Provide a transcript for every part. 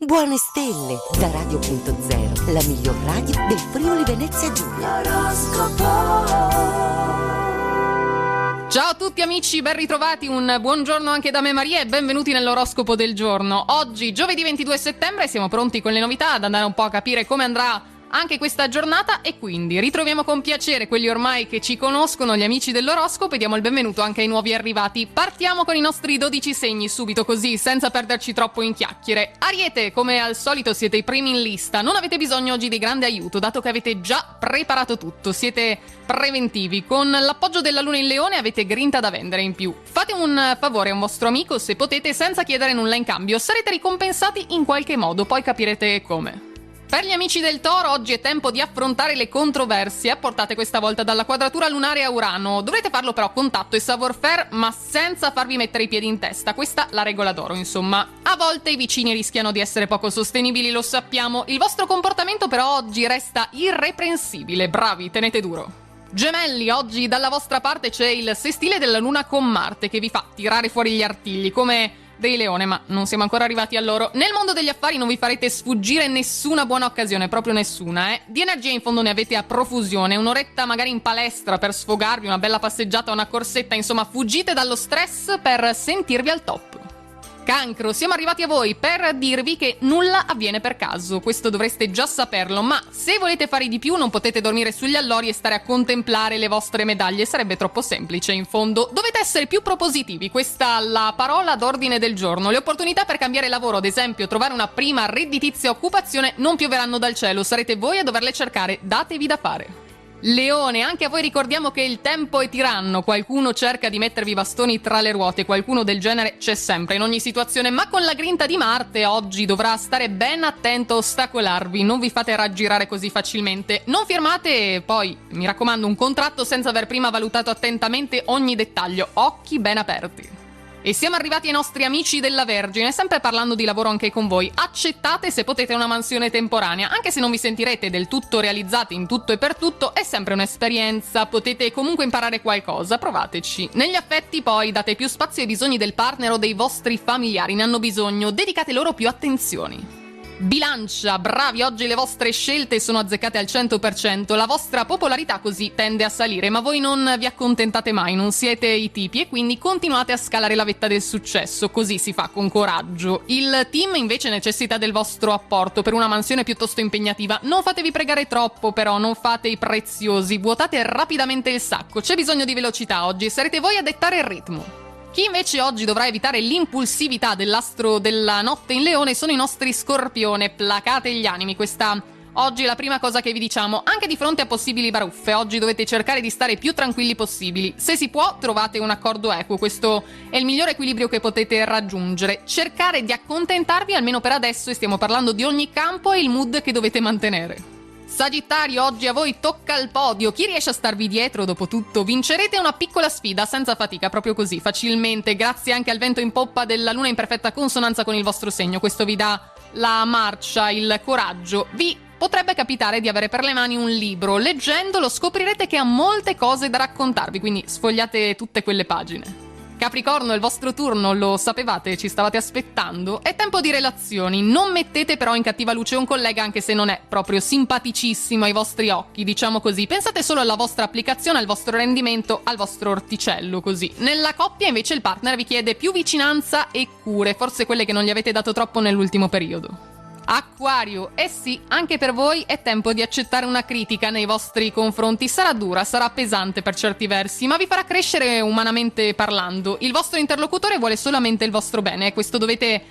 Buone stelle da Radio.0, la miglior radio del Friuli Venezia Giulia. Ciao a tutti amici, ben ritrovati, un buongiorno anche da me Maria e benvenuti nell'oroscopo del giorno. Oggi, giovedì 22 settembre, siamo pronti con le novità ad andare un po' a capire come andrà anche questa giornata e quindi ritroviamo con piacere quelli ormai che ci conoscono, gli amici dell'oroscopo, e diamo il benvenuto anche ai nuovi arrivati. Partiamo con i nostri 12 segni subito così, senza perderci troppo in chiacchiere. Ariete, come al solito siete i primi in lista, non avete bisogno oggi di grande aiuto dato che avete già preparato tutto, siete preventivi, con l'appoggio della luna in leone avete grinta da vendere in più. Fate un favore a un vostro amico se potete senza chiedere nulla in cambio, sarete ricompensati in qualche modo, poi capirete come. Per gli amici del Toro oggi è tempo di affrontare le controversie apportate questa volta dalla quadratura lunare a Urano. Dovrete farlo però con tatto e savoir-faire, ma senza farvi mettere i piedi in testa. Questa la regola d'oro, insomma. A volte i vicini rischiano di essere poco sostenibili, lo sappiamo. Il vostro comportamento però oggi resta irreprensibile. Bravi, tenete duro. Gemelli, oggi dalla vostra parte c'è il sestile della luna con Marte che vi fa tirare fuori gli artigli, come dei leone, ma non siamo ancora arrivati a loro. Nel mondo degli affari non vi farete sfuggire nessuna buona occasione, proprio nessuna, Di energia in fondo ne avete a profusione, un'oretta magari in palestra per sfogarvi, una bella passeggiata, una corsetta, insomma fuggite dallo stress per sentirvi al top. Cancro, siamo arrivati a voi per dirvi che nulla avviene per caso, questo dovreste già saperlo, ma se volete fare di più non potete dormire sugli allori e stare a contemplare le vostre medaglie, sarebbe troppo semplice in fondo. Dovete essere più propositivi, questa è la parola d'ordine del giorno. Le opportunità per cambiare lavoro, ad esempio trovare una prima redditizia occupazione, non pioveranno dal cielo, sarete voi a doverle cercare, datevi da fare. Leone, anche a voi ricordiamo che il tempo è tiranno, qualcuno cerca di mettervi i bastoni tra le ruote, qualcuno del genere c'è sempre in ogni situazione, ma con la grinta di Marte oggi dovrà stare ben attento a ostacolarvi, non vi fate raggirare così facilmente, non firmate poi, mi raccomando, un contratto senza aver prima valutato attentamente ogni dettaglio, occhi ben aperti. E siamo arrivati ai nostri amici della Vergine, sempre parlando di lavoro anche con voi. Accettate se potete una mansione temporanea, anche se non vi sentirete del tutto realizzati in tutto e per tutto, è sempre un'esperienza, potete comunque imparare qualcosa, provateci. Negli affetti poi date più spazio ai bisogni del partner o dei vostri familiari, ne hanno bisogno, dedicate loro più attenzioni. Bilancia, bravi, oggi le vostre scelte sono azzeccate al 100%, la vostra popolarità così tende a salire, ma voi non vi accontentate mai, non siete i tipi e quindi continuate a scalare la vetta del successo, così si fa con coraggio. Il team invece necessita del vostro apporto per una mansione piuttosto impegnativa, non fatevi pregare troppo però, non fate i preziosi, vuotate rapidamente il sacco, c'è bisogno di velocità oggi, sarete voi a dettare il ritmo. Chi invece oggi dovrà evitare l'impulsività dell'astro della notte in Leone sono i nostri Scorpione, placate gli animi, questa oggi è la prima cosa che vi diciamo, anche di fronte a possibili baruffe, oggi dovete cercare di stare più tranquilli possibili, se si può trovate un accordo equo, questo è il migliore equilibrio che potete raggiungere, cercare di accontentarvi almeno per adesso e stiamo parlando di ogni campo e il mood che dovete mantenere. Sagittario, oggi a voi tocca il podio, chi riesce a starvi dietro dopo tutto? Vincerete una piccola sfida senza fatica, proprio così, facilmente, grazie anche al vento in poppa della luna in perfetta consonanza con il vostro segno, questo vi dà la marcia, il coraggio, vi potrebbe capitare di avere per le mani un libro, leggendolo scoprirete che ha molte cose da raccontarvi, quindi sfogliate tutte quelle pagine. Capricorno, è il vostro turno, lo sapevate, ci stavate aspettando? È tempo di relazioni, non mettete però in cattiva luce un collega anche se non è proprio simpaticissimo ai vostri occhi, diciamo così. Pensate solo alla vostra applicazione, al vostro rendimento, al vostro orticello, così. Nella coppia invece il partner vi chiede più vicinanza e cure, forse quelle che non gli avete dato troppo nell'ultimo periodo. Acquario, eh sì, anche per voi è tempo di accettare una critica nei vostri confronti, sarà dura, sarà pesante per certi versi, ma vi farà crescere umanamente parlando. Il vostro interlocutore vuole solamente il vostro bene, questo dovete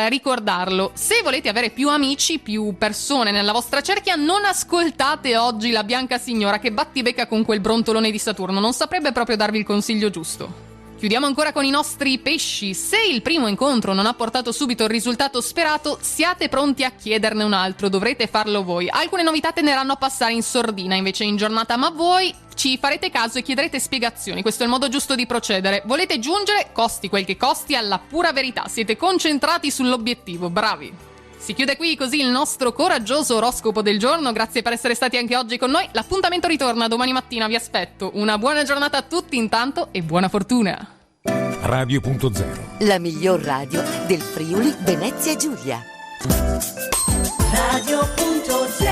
ricordarlo. Se volete avere più amici, più persone nella vostra cerchia, non ascoltate oggi la bianca signora che battibecca con quel brontolone di Saturno, non saprebbe proprio darvi il consiglio giusto. Chiudiamo ancora con i nostri pesci. Se il primo incontro non ha portato subito il risultato sperato, siate pronti a chiederne un altro, dovrete farlo voi. Alcune novità tenderanno a passare in sordina invece in giornata, ma voi ci farete caso e chiederete spiegazioni, questo è il modo giusto di procedere. Volete giungere, costi quel che costi, alla pura verità, siete concentrati sull'obiettivo, bravi. Si chiude qui così il nostro coraggioso oroscopo del giorno, grazie per essere stati anche oggi con noi, l'appuntamento ritorna domani mattina, vi aspetto. Una buona giornata a tutti intanto e buona fortuna. Radio.0, la miglior radio del Friuli Venezia Giulia. Radio.0